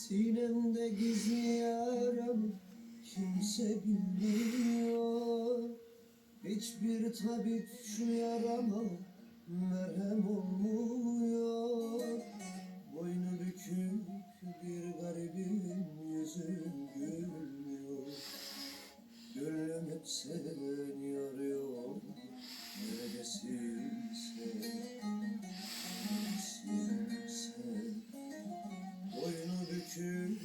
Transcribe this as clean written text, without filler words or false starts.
Sinemde gizli yaram kimse bilmiyor. Hiçbir tabip şu yarama merhem olmuyor. Boynu bükük bir garibin yüzü gülmüyor. Gönlüm hep seni arıyor. Neredesin sen? Neredesin sen? Boynu bükük